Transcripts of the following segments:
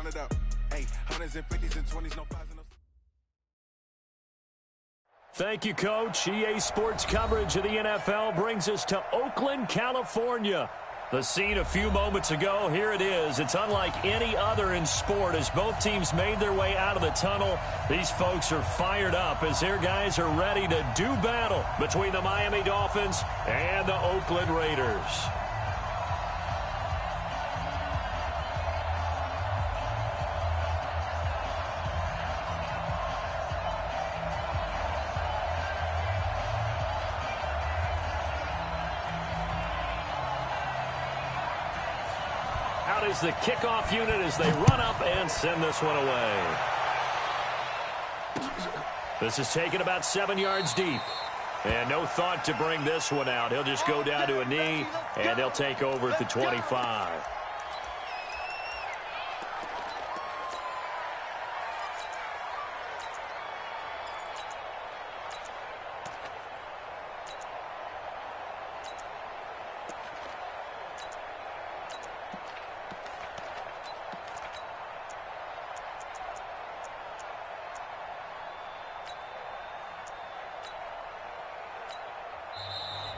count it up. Hey, hundreds and fifties and 20s, no fives and no. Thank you, Coach. EA Sports coverage of the NFL brings us to Oakland, California. The scene a few moments ago, here it is. It's unlike any other in sport as both teams made their way out of the tunnel. These folks are fired up as their guys are ready to do battle between the Miami Dolphins and the Oakland Raiders. Out is the kickoff unit as they run up and send this one away. This is taken about 7 yards deep. And no thought to bring this one out. He'll just go down to a knee, and they'll take over at the 25.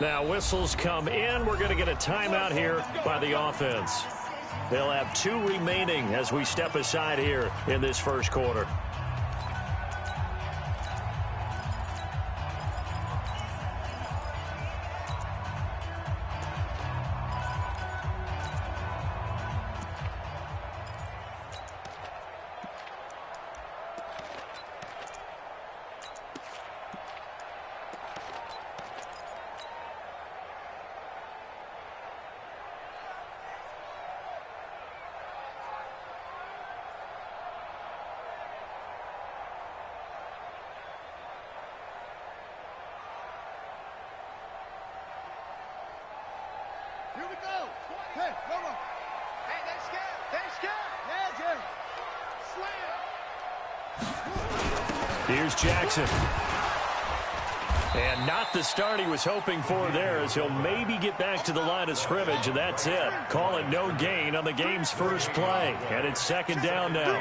Now whistles come in. We're going to get a timeout here by the offense. They'll have 2 remaining as we step aside here in this first quarter. Here we go. Hey, come on. Hey, they're scared. They're scared. Yeah, Jay. Slam. Here's Jackson. And not the start he was hoping for there as he'll maybe get back to the line of scrimmage, and that's it. Call it no gain on the game's first play. And it's second down now.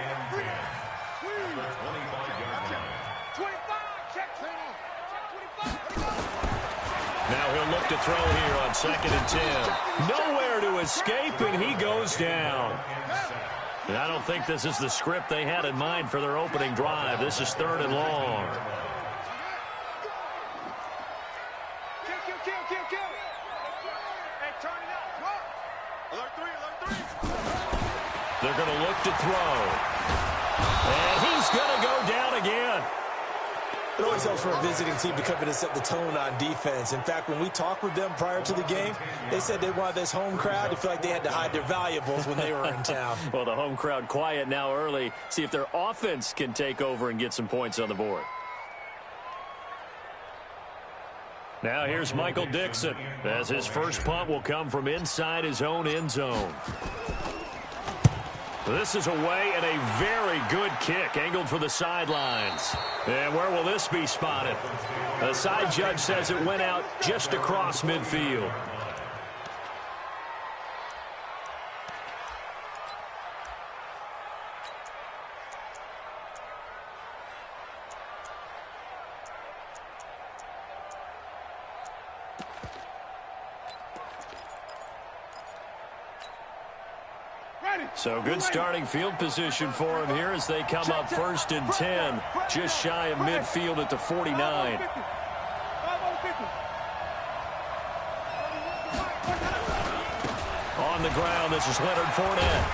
Now he'll look to throw here on 2nd and 10. Nowhere to escape, and he goes down. And I don't think this is the script they had in mind for their opening drive. This is 3rd and long. They're going to look to throw. And he's going to go down again. It always helps for a visiting team to come in and set the tone on defense. In fact, when we talked with them prior to the game, they said they wanted this home crowd to feel like they had to hide their valuables when they were in town. Well, the home crowd quiet now early. See if their offense can take over and get some points on the board. Now here's Michael Dixon as his first punt will come from inside his own end zone. This is away and a very good kick angled for the sidelines. And where will this be spotted? The side judge says it went out just across midfield. So good starting field position for him here as they come up 1st and 10, just shy of midfield at the 49. On the ground, this is Leonard Fournette.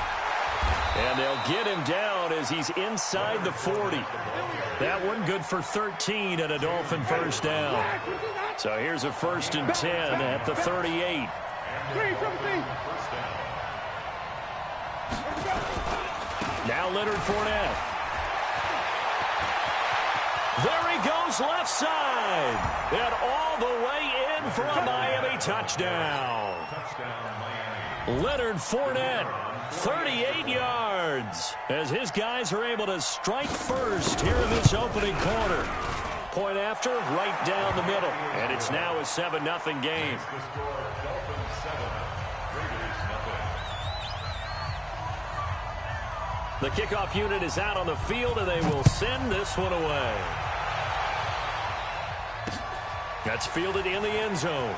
And they'll get him down as he's inside the 40. That one good for 13 and a Dolphin first down. So here's a 1st and 10 at the 38. Now Leonard Fournette. There he goes left side. And all the way in for a Miami touchdown. Leonard Fournette, 38 yards. As his guys are able to strike first here in this opening quarter. Point after, right down the middle. And it's now a 7-0 game. The kickoff unit is out on the field, and they will send this one away. That's fielded in the end zone.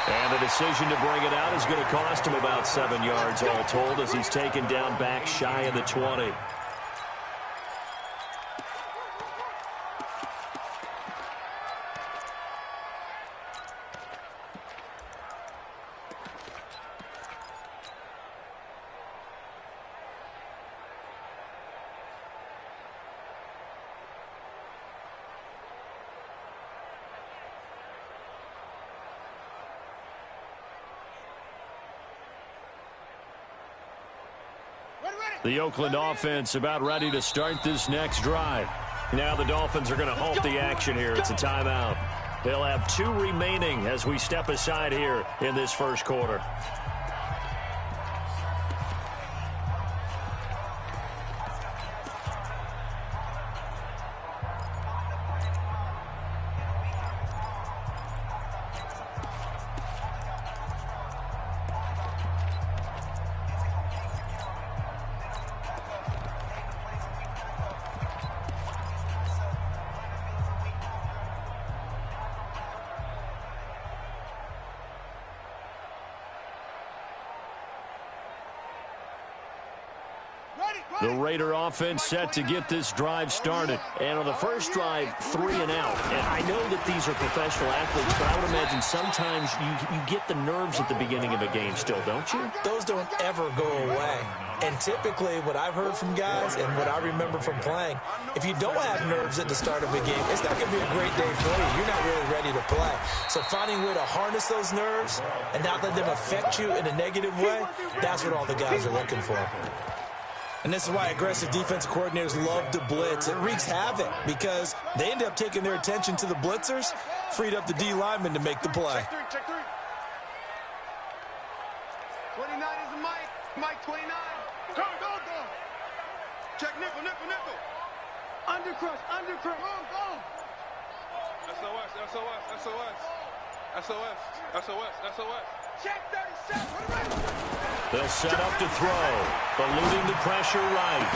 And the decision to bring it out is going to cost him about 7 yards all told as he's taken down back shy of the 20. The Oakland offense about ready to start this next drive. Now the Dolphins are going to halt the action here. It's a timeout. They'll have 2 remaining as we step aside here in this first quarter. The Raider offense set to get this drive started. And on the first drive, 3 and out. And I know that these are professional athletes, but I would imagine sometimes you get the nerves at the beginning of a game still, don't you? Those don't ever go away. And typically, what I've heard from guys and what I remember from playing, if you don't have nerves at the start of a game, it's not going to be a great day for you. You're not really ready to play. So finding a way to harness those nerves and not let them affect you in a negative way, that's what all the guys are looking for. And this is why aggressive defensive coordinators love to blitz. It wreaks havoc because they end up taking their attention to the blitzers, freed up the D lineman to make the play. Check 3. 29 is the Mike. Mike 29. Go. Check nickel. Undercrush. Go. SOS. Check 37. They'll set up to throw, eluding the pressure right.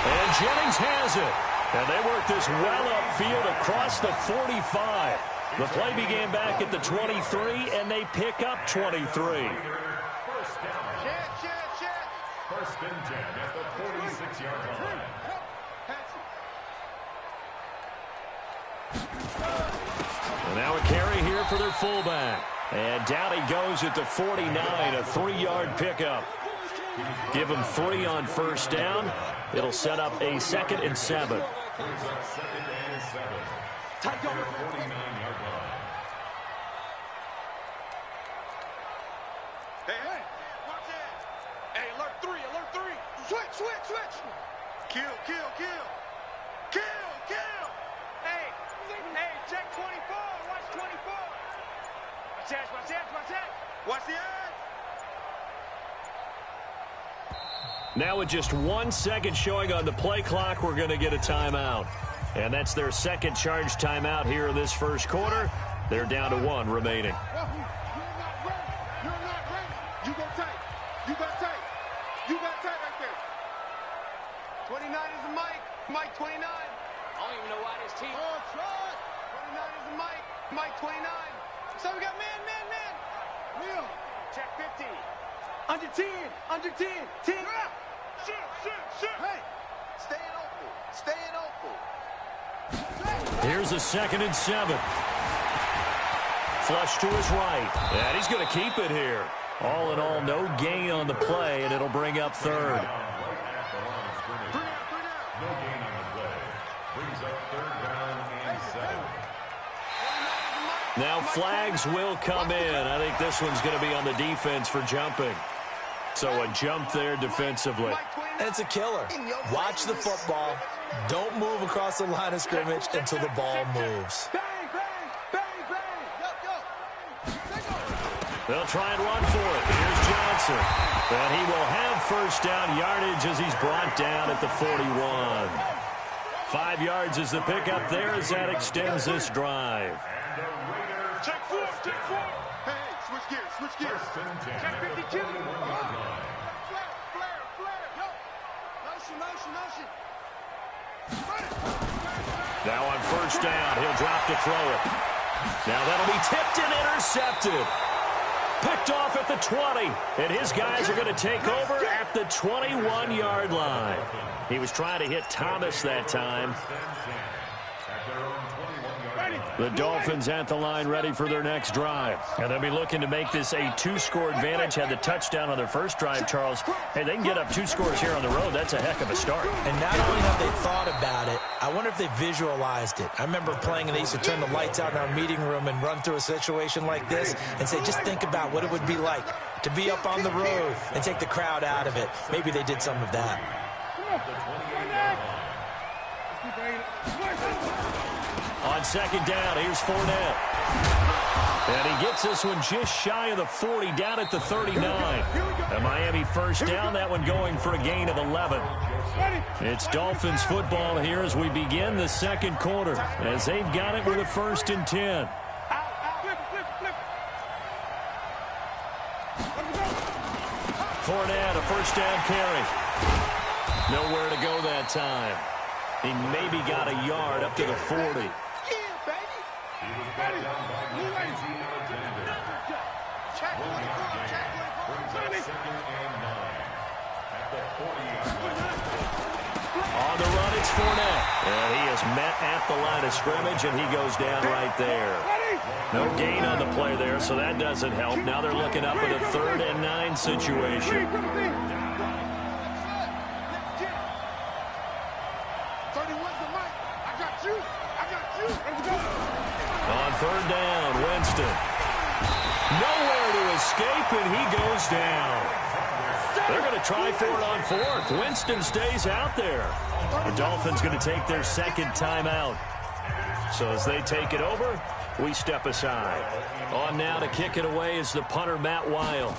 And Jennings has it. And they work this well upfield across the 45. The play began back at the 23, and they pick up 23. Check. First and 10 at the 46-yard line. And now a carry here for their fullback. And down he goes at the 49, a 3-yard pickup. Give him 3 on first down. It'll set up a 2nd and 7. Hey, watch it. Hey, alert 3. Switch. Kill. Hey, check 24. Watch 24. Watch the edge. Now with just 1 second showing on the play clock, we're going to get a timeout. And that's their second charge timeout here in this first quarter. They're down to 1 remaining. You're not ready. You got tight right there. 29 is the Mike 29. I don't even know why this team. 29 is the Mike 29. So we got man. Real. Check 50. Under 10. 10. Shoot. Hey, staying open. Here's a 2nd and 7. Flush to his right. And he's going to keep it here. All in all, no gain on the play, and it'll bring up 3rd. No gain on the play. Brings up 3rd down and 7. Now flags will come in. I think this one's going to be on the defense for jumping. So a jump there defensively. And it's a killer. Watch the football. Don't move across the line of scrimmage until the ball moves. They'll try and run for it. Here's Johnson. And he will have first down yardage as he's brought down at the 41. 5 yards is the pickup there as that extends this drive. Check 4. Hey, switch gears. Check 52. Flare. Now on first down, he'll drop to throw it. Now that'll be tipped and intercepted. Picked off at the 20, and his guys are going to take over at the 21-yard line. He was trying to hit Thomas that time. The Dolphins at the line ready for their next drive. And they'll be looking to make this a two-score advantage. Had the touchdown on their first drive, Charles. Hey, they can get up 2 scores here on the road. That's a heck of a start. And not only have they thought about it, I wonder if they visualized it. I remember playing and they used to turn the lights out in our meeting room and run through a situation like this and say, just think about what it would be like to be up on the road and take the crowd out of it. Maybe they did some of that. On second down, here's Fournette. And he gets this one just shy of the 40, down at the 39. A Miami first down, that one going for a gain of 11. It's Dolphins football here as we begin the second quarter, as they've got it with a 1st and 10. Fournette, a first down carry. Nowhere to go that time. He maybe got a yard up to the 40. On the run, it's Fournette. And he is met at the line of scrimmage, and he goes down right there. No gain on the play there, so that doesn't help. Now they're looking up at a 3rd and 9 situation. On 3rd down, Winston. Nowhere to escape, and he goes down. They're going to try for it on 4th. Winston stays out there. The Dolphins going to take their 2nd timeout. So as they take it over, we step aside. On now to kick it away is the punter, Matt Weil.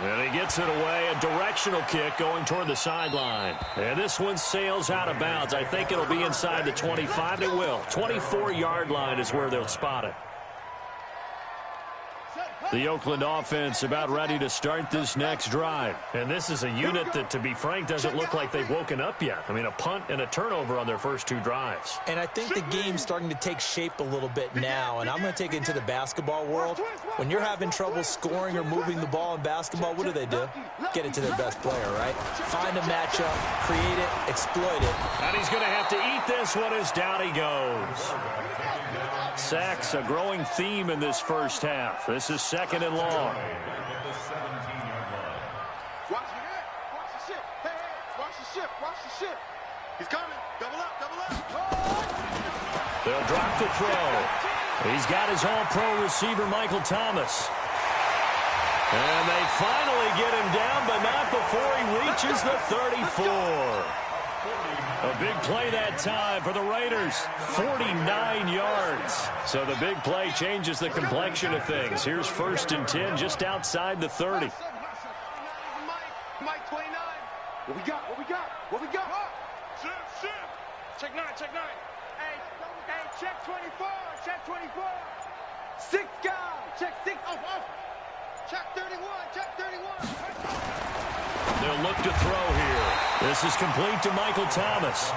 And he gets it away, a directional kick going toward the sideline. And this one sails out of bounds. I think it'll be inside the 25. It will. 24-yard line is where they'll spot it. The Oakland offense about ready to start this next drive. And this is a unit that, to be frank, doesn't look like they've woken up yet. I mean, a punt and a turnover on their first 2 drives. And I think the game's starting to take shape a little bit now, and I'm going to take it into the basketball world. When you're having trouble scoring or moving the ball in basketball, what do? Get it to their best player, right? Find a matchup, create it, exploit it. And he's going to have to eat this one as down he goes. Sacks, a growing theme in this first half. This is 2nd and long. Watch the ship. Hey, watch the ship. Watch the ship. He's coming. Double up. They'll drop the throw. He's got his all-pro receiver, Michael Thomas. And they finally get him down, but not before he reaches the 34. A big play that time for the Raiders. 49 yards. So the big play changes the complexion of things. Here's 1st and 10 just outside the 30. Mike 29. What we got? Check 9. Hey, check 24. 6 guys. Check 6. Off. Check 31. They'll look to throw here. This is complete to Michael Thomas.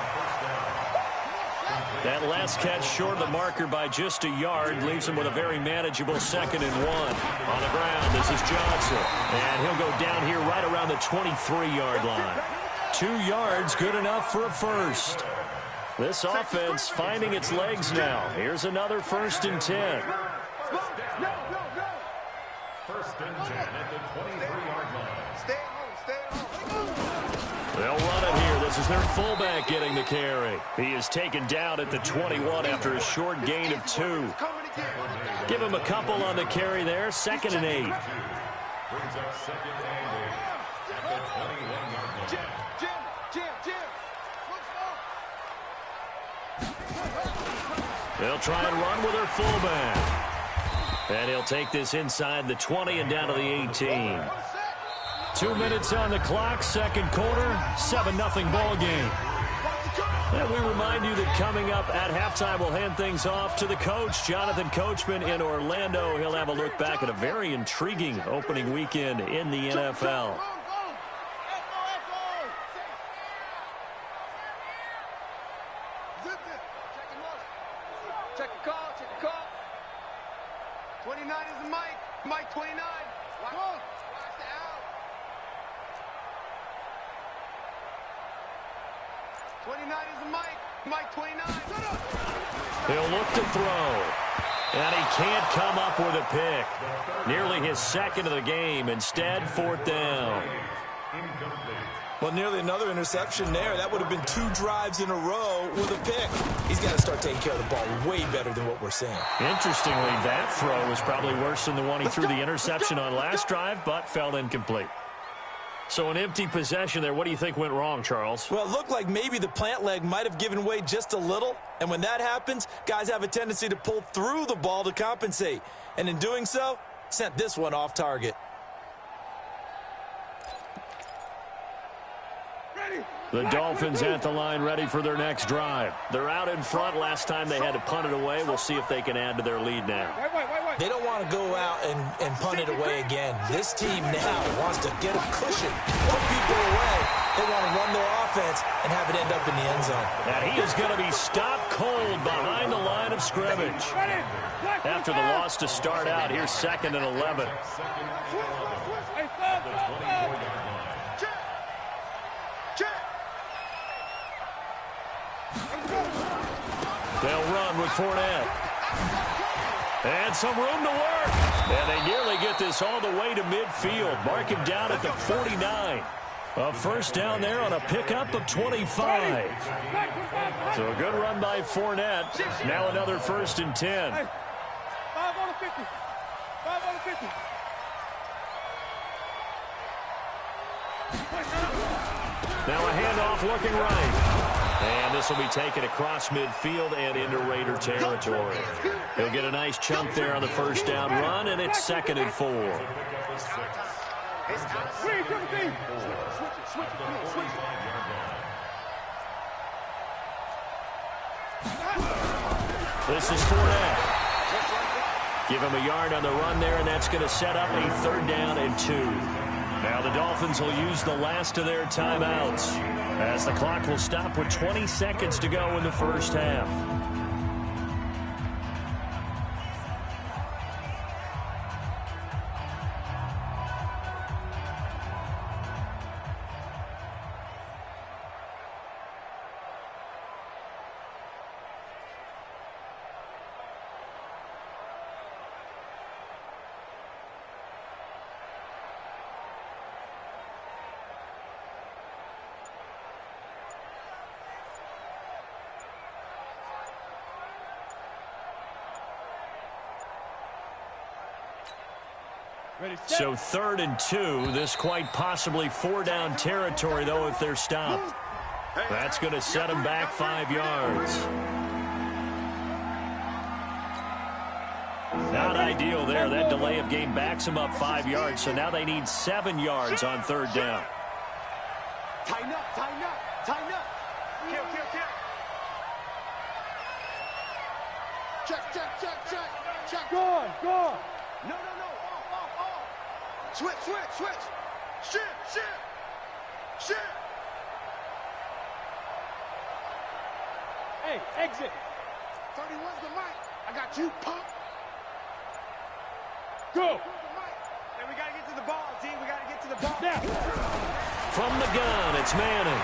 That last catch short of the marker by just a yard leaves him with a very manageable 2nd and 1. On the ground, this is Johnson. And he'll go down here right around the 23-yard line. 2 yards, good enough for a first. This offense finding its legs now. Here's another 1st and 10. 1st and 10 at the 23-yard line. Stay home. They'll run it here. This is their fullback getting the carry. He is taken down at the 21 after a short gain of 2. Give him a couple on the carry there. 2nd and 8. Brings up 2nd and 8 at the 21-yard line. They'll try and run with their fullback. And he'll take this inside the 20 and down to the 18. 2 minutes on the clock, 2nd quarter, 7-0 ball game. And we remind you that coming up at halftime, we'll hand things off to the coach, Jonathan Coachman in Orlando. He'll have a look back at a very intriguing opening weekend in the NFL. 29 is the Mike. Mike 29. He'll look to throw. And he can't come up with a pick. Nearly his second of the game. Instead, fourth down. Well, nearly another interception there. That would have been 2 drives in a row with a pick. He's got to start taking care of the ball way better than what we're seeing. Interestingly, that throw was probably worse than the one he threw the interception on last drive, but fell incomplete. So an empty possession there. What do you think went wrong, Charles? Well, it looked like maybe the plant leg might have given way just a little. And when that happens, guys have a tendency to pull through the ball to compensate. And in doing so, sent this one off target. The Dolphins at the line ready for their next drive. They're out in front. Last time they had to punt it away. We'll see if they can add to their lead now. They don't want to go out and punt it away again. This team now wants to get a cushion, put people away. They want to run their offense and have it end up in the end zone. And he is going to be stopped cold behind the line of scrimmage. After the loss to start out, here's 2nd and 11. They'll run with Fournette. And some room to work. And they nearly get this all the way to midfield. Mark him down at the 49. A first down there on a pickup of 25. So a good run by Fournette. Now another 1st and 10. 5 on the 50. 5 on the 50. Now a handoff looking right. And this will be taken across midfield and into Raider territory. He'll get a nice chunk there on the first down run, and it's 2nd and 4. This is Fournette. Give him a yard on the run there, and that's going to set up a 3rd down and 2. Now the Dolphins will use the last of their timeouts as the clock will stop with 20 seconds to go in the first half. So 3rd and 2. This quite possibly 4-down territory, though, if they're stopped. That's going to set them back 5 yards. Not ideal there. That delay of game backs them up 5 yards. So now they need 7 yards on 3rd down. Tighten up, tighten up, tighten up. Kill. Check. Go on. No. Switch. Shit. Hey, exit. 31's the mic. I got you, punk. Go. Hey, we got to get to the ball, team. We got to get to the ball. Yeah. From the gun, it's Manning.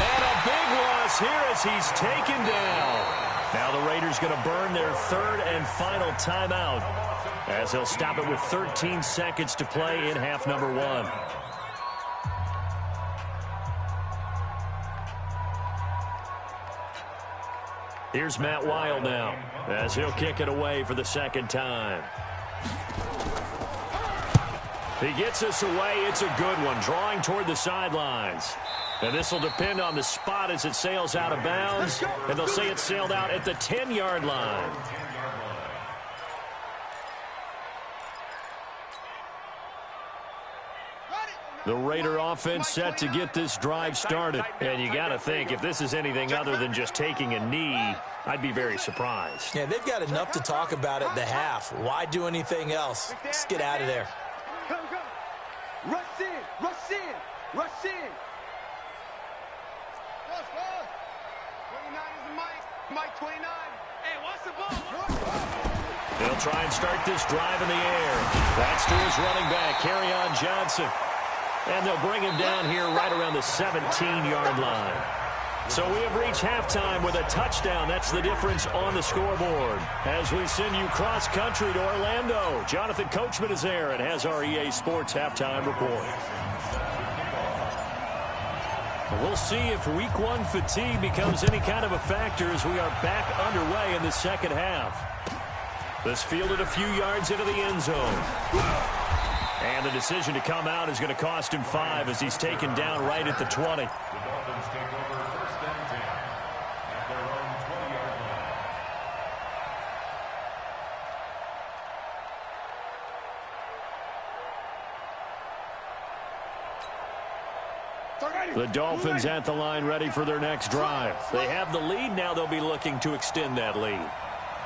And a big loss here as he's taken down. Now the Raiders going to burn their 3rd and final timeout as they'll stop it with 13 seconds to play in half number 1. Here's Matt Wild now as he'll kick it away for the 2nd time. He gets us away. It's a good one, drawing toward the sidelines. And this will depend on the spot as it sails out of bounds. And they'll say it sailed out at the 10-yard line. The Raider offense set to get this drive started. And you got to think, if this is anything other than just taking a knee, I'd be very surprised. Yeah, they've got enough to talk about at the half. Why do anything else? Let's get out of there. Come. Rush in. 29 is the Mike 29. Hey, watch the ball. They'll try and start this drive in the air. That's to his running back, Kerryon Johnson. And they'll bring him down here right around the 17-yard line. So we have reached halftime with a touchdown. That's the difference on the scoreboard. As we send you cross-country to Orlando, Jonathan Coachman is there and has our EA Sports halftime report. We'll see if Week 1 fatigue becomes any kind of a factor as we are back underway in the second half. This fielded a few yards into the end zone. And the decision to come out is going to cost him 5 as he's taken down right at the 20. The Dolphins take over first and 10 at their own 20-yard line. The Dolphins at the line ready for their next drive. They have the lead now. They'll be looking to extend that lead.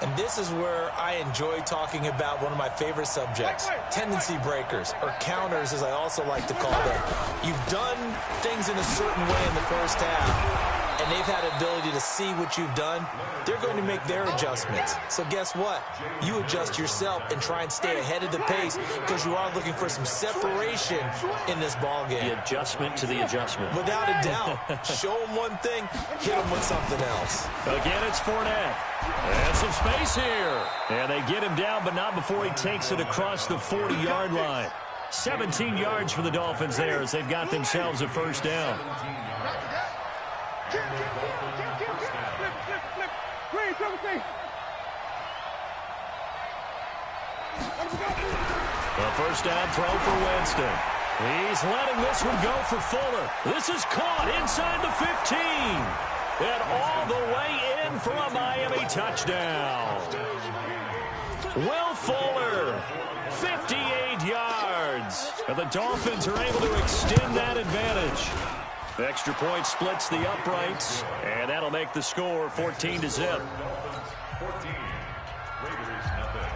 And this is where I enjoy talking about one of my favorite subjects, tendency breakers, or counters as I also like to call them. You've done things in a certain way in the first half, and they've had the ability to see what you've done. They're going to make their adjustments. So guess what? You adjust yourself and try and stay ahead of the pace because you are looking for some separation in this ball game. The adjustment to the adjustment. Without a doubt. Show them one thing, hit them with something else. Again, it's Fournette. And some space here. And they get him down, but not before he takes it across the 40-yard line. 17 yards for the Dolphins there as they've got themselves a first down. The first down throw for Winston. He's letting this one go for Fuller. This is caught inside the 15. And all the way in for a Miami touchdown. Will Fuller, 58 yards. And the Dolphins are able to extend that advantage. The extra point splits the uprights, and that'll make the score 14-0. 14, Raiders nothing.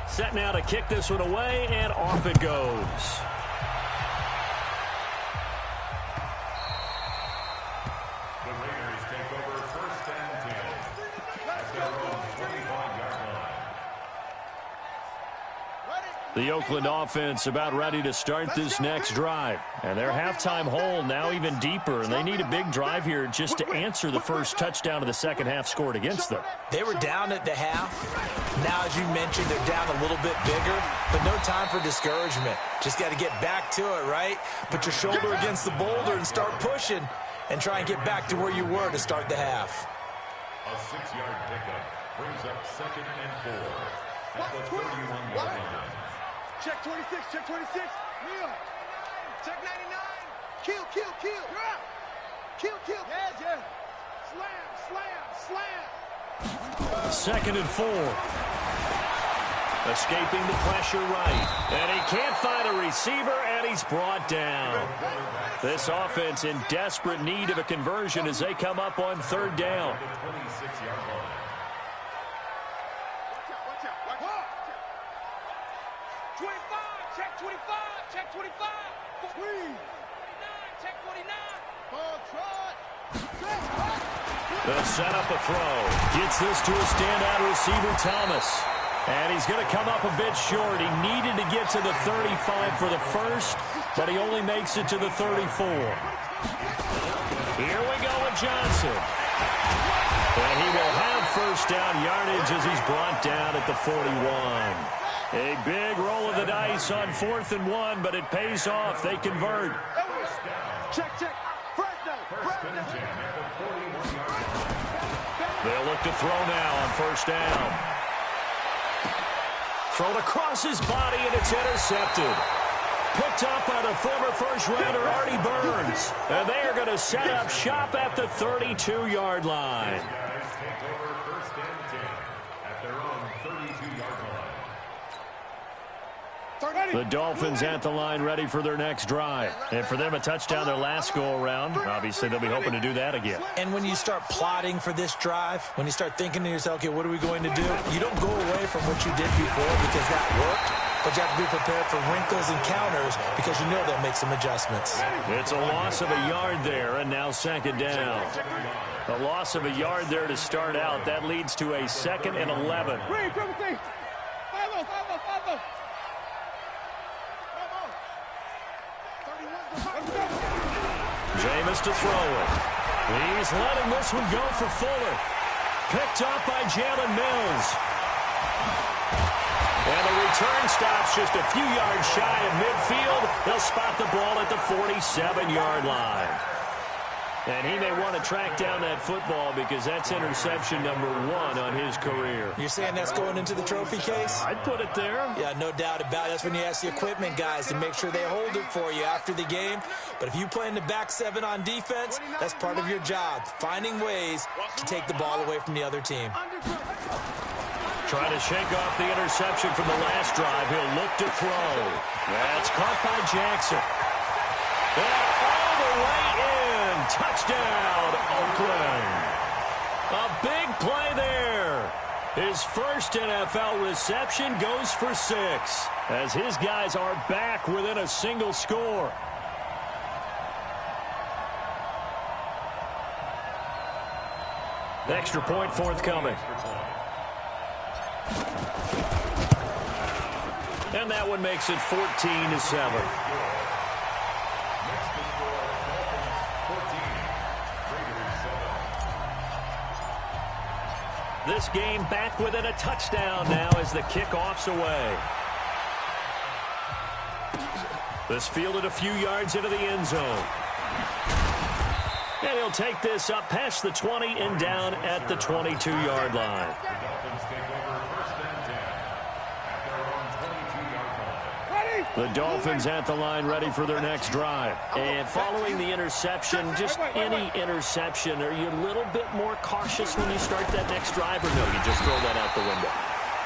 Set now to kick this one away, and off it goes. The Raiders take over first and 10 at their own 25-yard line. The Oakland offense about ready to start this next drive. And their halftime hole now even deeper, and they need a big drive here just to answer the first touchdown of the second half scored against them. They were down at the half. Now, as you mentioned, they're down a little bit bigger, but no time for discouragement. Just got to get back to it, right? Put your shoulder against the boulder and start pushing and try and get back to where you were to start the half. A 6-yard pickup brings up second and 4 at the 31-yard line. Check 26, check 26. Real. Check 99. Kill, kill, kill. Kill, kill. Yeah. Slam. Second and 4. Escaping the pressure right. And he can't find a receiver, and he's brought down. This offense in desperate need of a conversion as they come up on third down. The 26-yard line. Watch out. 25, check 25, check 25. 29, check 49. Ball trot. The setup a throw. Gets this to a standout receiver, Thomas. And he's going to come up a bit short. He needed to get to the 35 for the first, but he only makes it to the 34. Here we go with Johnson. And he will have first down yardage as he's brought down at the 41. A big roll of the dice on 4th and 1, but it pays off. They convert. Check. First and 10 at the 41-yard line. They'll look to throw now on first down. Thrown across his body, and it's intercepted. Picked up by the former first-rounder Artie Burns. And they are going to set up shop at the 32-yard line. Guys take over first and 10 at their own 32-yard line. The Dolphins at the line ready for their next drive. And for them, a touchdown their last go-around. Obviously, they'll be hoping to do that again. And when you start plotting for this drive, when you start thinking to yourself, okay, what are we going to do? You don't go away from what you did before because that worked. but you have to be prepared for wrinkles and counters because you know they'll make some adjustments. It's a loss of a yard there, and now second down. A loss of a yard there to start out. That leads to a 2nd and 11. Jameis to throw it. He's letting this one go for Fuller. Picked up by Jalen Mills. And the return stops just a few yards shy of midfield. They'll spot the ball at the 47-yard line. And he may want to track down that football because that's interception number 1 on his career. You're saying that's going into the trophy case? I'd put it there. Yeah, no doubt about it. That's when you ask the equipment guys to make sure they hold it for you after the game. But if you play in the back 7 on defense, that's part of your job, finding ways to take the ball away from the other team. Trying to shake off the interception from the last drive. He'll look to throw. That's caught by Jackson. And all the way in. Touchdown, Oakland. A big play there. His first NFL reception goes for 6 as his guys are back within a single score. Extra point forthcoming. And that one makes it 14-7. This game back within a touchdown now as the kickoff's away. This fielded a few yards into the end zone. And he'll take this up past the 20 and down at the 22-yard line. The Dolphins at the line ready for their next drive. And following the interception, just any interception, are you a little bit more cautious when you start that next drive, or no, you just throw that out the window?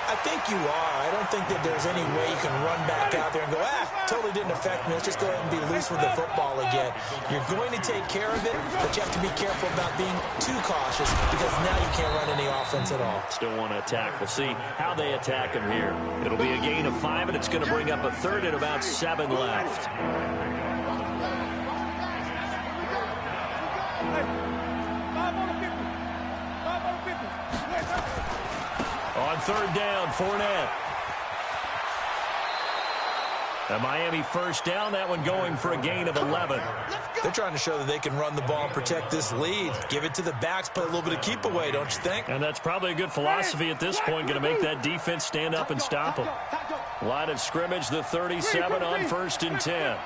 I think you are. I don't think that there's any way you can run back out there and go, totally didn't affect me. Let's just go ahead and be loose with the football again. You're going to take care of it, but you have to be careful about being too cautious because now you can't run any offense at all. Still want to attack. We'll see how they attack him here. It'll be a gain of 5, and it's going to bring up a 3rd and about 7 left. On 3rd down, Fournette. A Miami first down, that one going for a gain of 11. They're trying to show that they can run the ball and protect this lead. Give it to the backs, play a little bit of keep away, don't you think? And that's probably a good philosophy at this point, going to make that defense stand up and stop them. Line of scrimmage, the 37 on 1st and 10.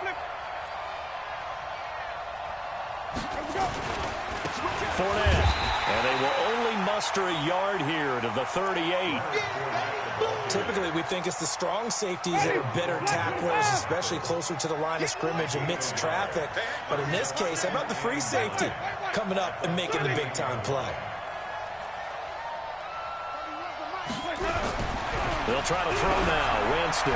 Fournette. And they will only muster a yard here to the 38. Typically, we think it's the strong safeties that are better tacklers, especially closer to the line of scrimmage amidst traffic. But in this case, how about the free safety coming up and making the big-time play? They'll try to throw now. Winston.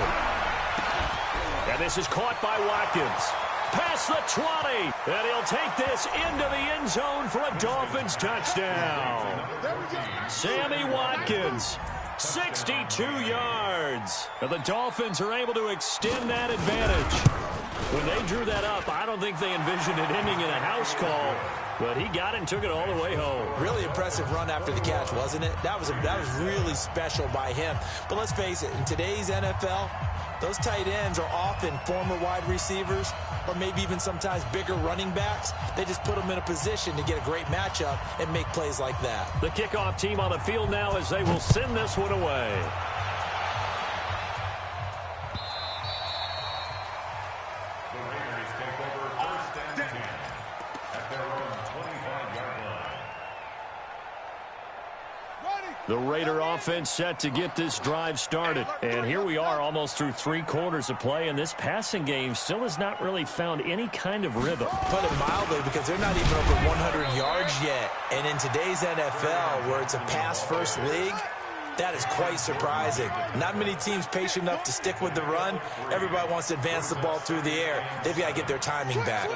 And this is caught by Watkins. Past the 20, and he'll take this into the end zone for a Dolphins touchdown. Sammy Watkins, 62 yards. And the Dolphins are able to extend that advantage. When they drew that up, I don't think they envisioned it ending in a house call, but he got it and took it all the way home. Really impressive run after the catch, wasn't it? That was really special by him. But let's face it, in today's NFL, those tight ends are often former wide receivers or maybe even sometimes bigger running backs. They just put them in a position to get a great matchup and make plays like that. The kickoff team on the field now as they will send this one away. The Raiders take over 1st and 10 at their own 25-yard line. The Raider offense set to get this drive started. And here we are almost through 3 quarters of play, and this passing game still has not really found any kind of rhythm. Put it mildly, because they're not even over 100 yards yet. And in today's NFL, where it's a pass-first league, that is quite surprising. Not many teams patient enough to stick with the run. Everybody wants to advance the ball through the air. They've got to get their timing back.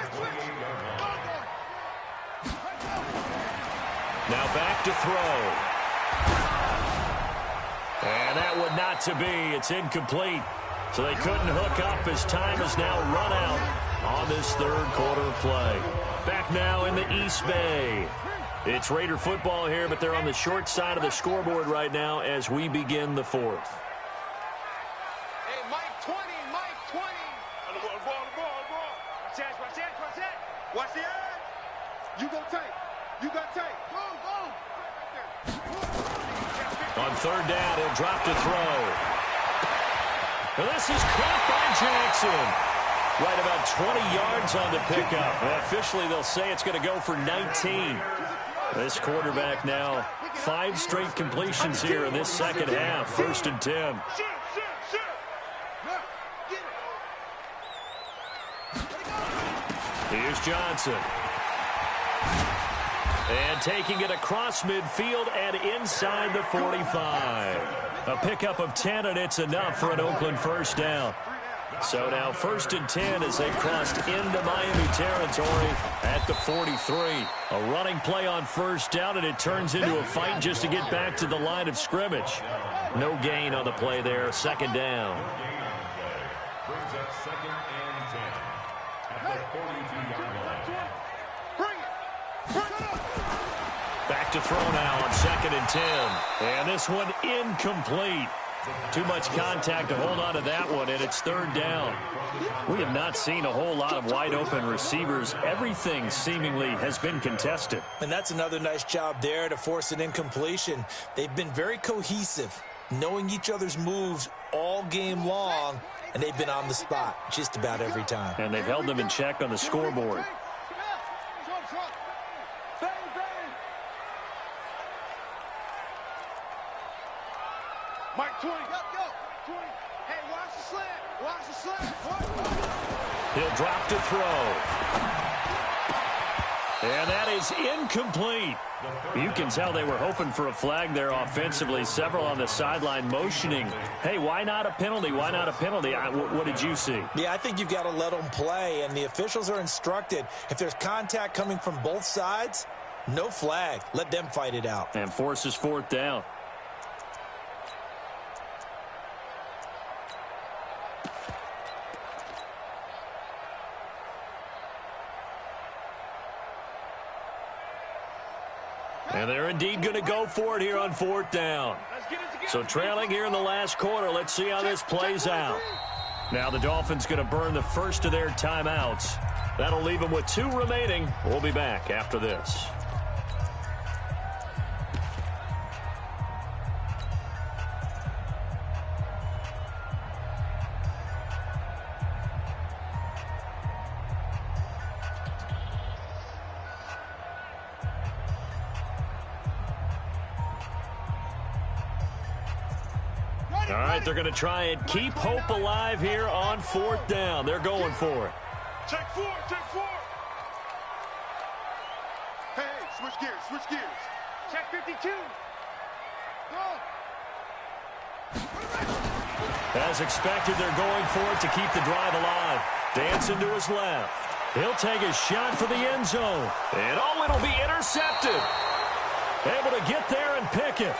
Now back to throw. And that would not to be. It's incomplete. So they couldn't hook up as time has now run out on this third quarter of play. Back now in the East Bay. It's Raider football here, but they're on the short side of the scoreboard right now as we begin the fourth. Hey, Mike 20, Mike 20. On the ball. Watch that. Watch the edge. You go tight. You got tight. Boom. On third down, he'll drop to throw. And this is caught by Jackson. Right about 20 yards on the pickup. And officially, they'll say it's going to go for 19. This quarterback now, 5 straight completions here in this second half. 1st and 10. Here's Johnson. And taking it across midfield and inside the 45. A pickup of 10, and it's enough for an Oakland first down. So now 1st and 10 as they've crossed into Miami territory at the 43. A running play on first down, and it turns into a fight just to get back to the line of scrimmage. No gain on the play there. 2nd down. Brings up 2nd and 10 at the 42-yard line. Back to throw now on 2nd and 10. And this one incomplete. Too much contact to hold on to that one, and it's 3rd down. We have not seen a whole lot of wide-open receivers. Everything seemingly has been contested. And that's another nice job there to force an incompletion. They've been very cohesive, knowing each other's moves all game long, and they've been on the spot just about every time. And they've held them in check on the scoreboard. Mike 20. Go. 20. Hey, watch the slant. He'll drop to throw. And that is incomplete. You can tell they were hoping for a flag there offensively. Several on the sideline motioning. Hey, why not a penalty? Why not a penalty? What did you see? Yeah, I think you've got to let them play, and the officials are instructed. If there's contact coming from both sides, no flag. Let them fight it out. And forces 4th down. And they're indeed going to go for it here on 4th down. So trailing here in the last quarter, let's see how this plays out. Now the Dolphins going to burn the first of their timeouts. That'll leave them with 2 remaining. We'll be back after this. All right, they're going to try and keep hope alive here on 4th down. They're going for it. Check 4. Hey, switch gears. Check 52. As expected, they're going for it to keep the drive alive. Dancing to his left. He'll take a shot for the end zone. And it'll be intercepted. Able to get there and pick it.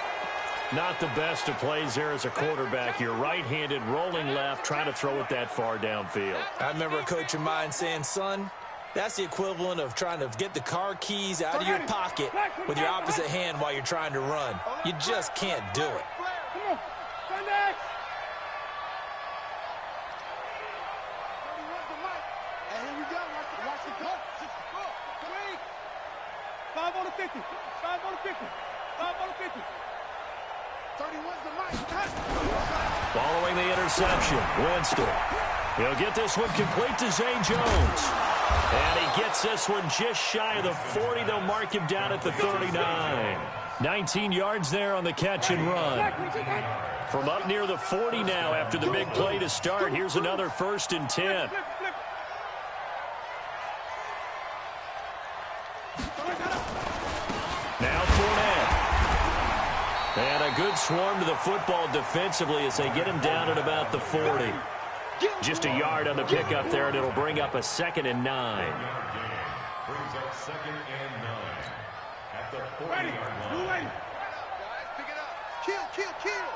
Not the best of plays there as a quarterback. You're right-handed, rolling left, trying to throw it that far downfield. I remember a coach of mine saying, son, that's the equivalent of trying to get the car keys out of your pocket with your opposite hand while you're trying to run. You just can't do it. Come on. Stand back. And here we go. Watch the cut. 5 on the 50. 5 on the 50. 5 on the 50. 31's the mic. Following the interception, Winston. He'll get this one complete to Zay Jones. And he gets this one just shy of the 40. They'll mark him down at the 39. 19 yards there on the catch and run. From up near the 40 now after the big play to start. Here's another 1st and 10. Now Fournette. And a good swarm to the football defensively as they get him down at about the 40. Just a yard on the pickup there, and it'll bring up a 2nd and 9. Brings up 2nd and 9 at the 40-yard line. Guys, pick it up. Kill.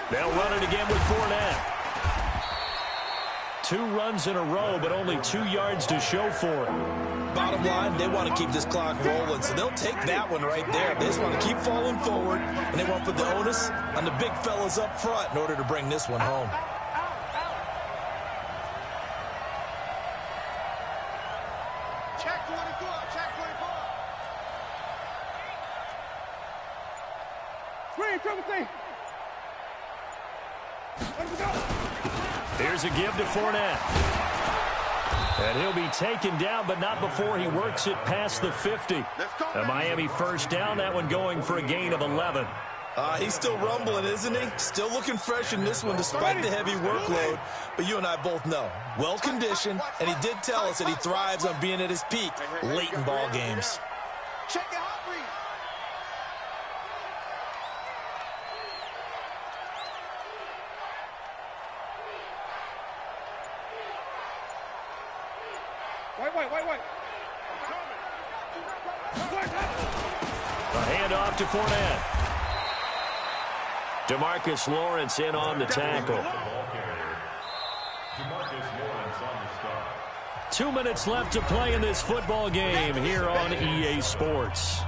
They'll run it again with Fournette. 2 runs in a row, but only 2 yards to show for it. Bottom line, they want to keep this clock rolling, so they'll take that one right there. They just want to keep falling forward, and they want to put the onus on the big fellas up front in order to bring this one home. Check 24, check 24. Green, Timothy. Here's a give to Fournette. And he'll be taken down, but not before he works it past the 50. A Miami first down, that one going for a gain of 11. He's still rumbling, isn't he? Still looking fresh in this one despite the heavy workload. But you and I both know, well-conditioned, and he did tell us that he thrives on being at his peak late in ball games. Check it out, please. Wait. A handoff to Fournette. DeMarcus Lawrence in on the tackle. 2 minutes left to play in this football game here on EA Sports.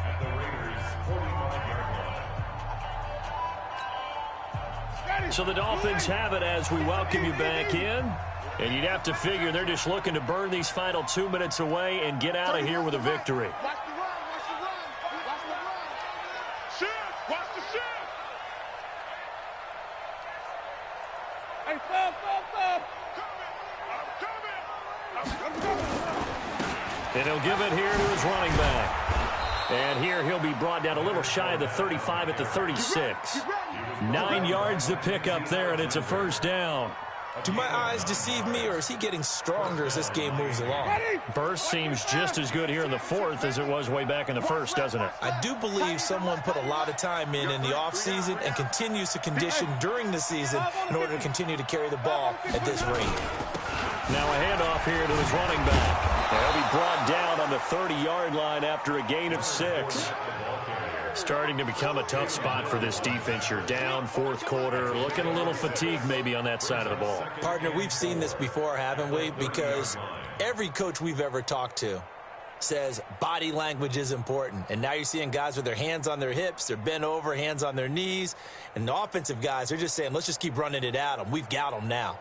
So the Dolphins have it as we welcome you back in. And you'd have to figure they're just looking to burn these final 2 minutes away and get out of here with a victory. Watch the run, watch the run, watch the run. Shift, watch the shift. Hey, stop. I'm coming. And he'll give it here to his running back. And here he'll be brought down a little shy of the 35 at the 36. 9 yards to pick up there, and it's a first down. Do my eyes deceive me, or is he getting stronger as this game moves along? Burst seems just as good here in the fourth as it was way back in the first, doesn't it? I do believe someone put a lot of time in the offseason and continues to condition during the season in order to continue to carry the ball at this rate. Now a handoff here to his running back. He'll be brought down on the 30-yard line after a gain of 6. Starting to become a tough spot for this defense. You're down fourth quarter, looking a little fatigued maybe on that side of the ball. Partner, we've seen this before, haven't we? Because every coach we've ever talked to says body language is important. And now you're seeing guys with their hands on their hips, they're bent over, hands on their knees. And the offensive guys, they're just saying, let's just keep running it at them. We've got them now.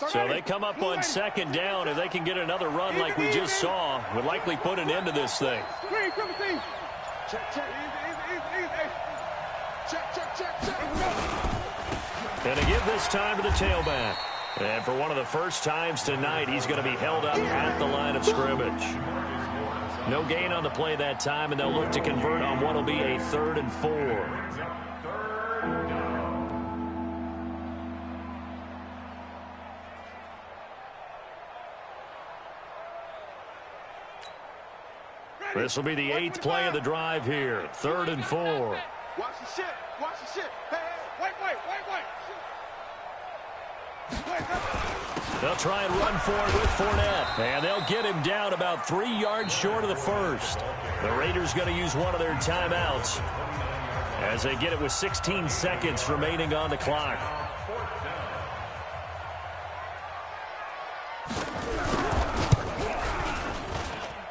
So they come up on second down. If they can get another run like we just saw, would likely put an end to this thing. Check. And to give this time to the tailback. And for one of the first times tonight, he's going to be held up at the line of scrimmage. No gain on the play that time, and they'll look to convert on what will be a 3rd and 4. This will be the 8th play of the drive here. 3rd and 4. Watch the shit. Hey, wait. They'll try and run for it with Fournette. And they'll get him down about 3 yards short of the first. The Raiders going to use one of their timeouts as they get it with 16 seconds remaining on the clock.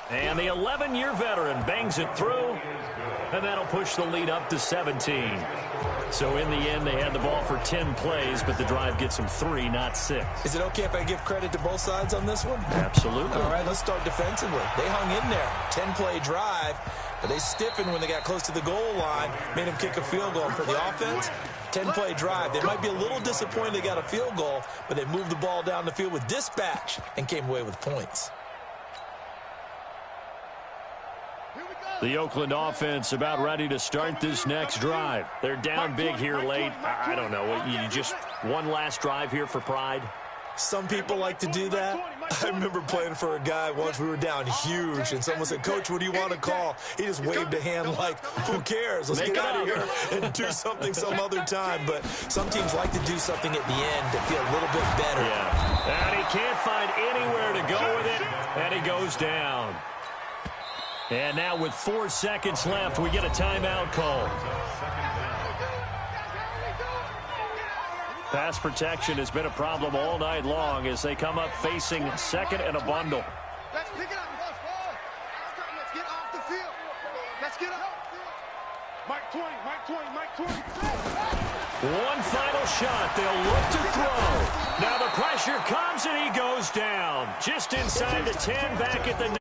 And the 11-year veteran bangs it through, and that'll push the lead up to 17. So in the end, they had the ball for 10 plays, but the drive gets them 3, not 6. Is it okay if I give credit to both sides on this one? Absolutely. All right, let's start defensively. They hung in there. 10-play drive, but they stiffened when they got close to the goal line, made them kick a field goal. For the offense, 10-play drive. They might be a little disappointed they got a field goal, but they moved the ball down the field with dispatch and came away with points. The Oakland offense about ready to start this next drive. They're down big here late. I don't know. You just one last drive here for pride? Some people like to do that. I remember playing for a guy once. We were down huge, and someone said, "Coach, what do you want to call?" He just waved a hand like, "Who cares? Let's get out of here and do something some other time." But some teams like to do something at the end to feel a little bit better. Yeah. And he can't find anywhere to go with it, and he goes down. And now with 4 seconds left, we get a timeout call. Pass protection has been a problem all night long as they come up facing second and a bundle. Let's pick it up. Let's get off the field. Let's get up. Mike 20, Mike 20, Mike 20. One final shot. They'll look to throw. Now the pressure comes and he goes down. Just inside the 10 back at the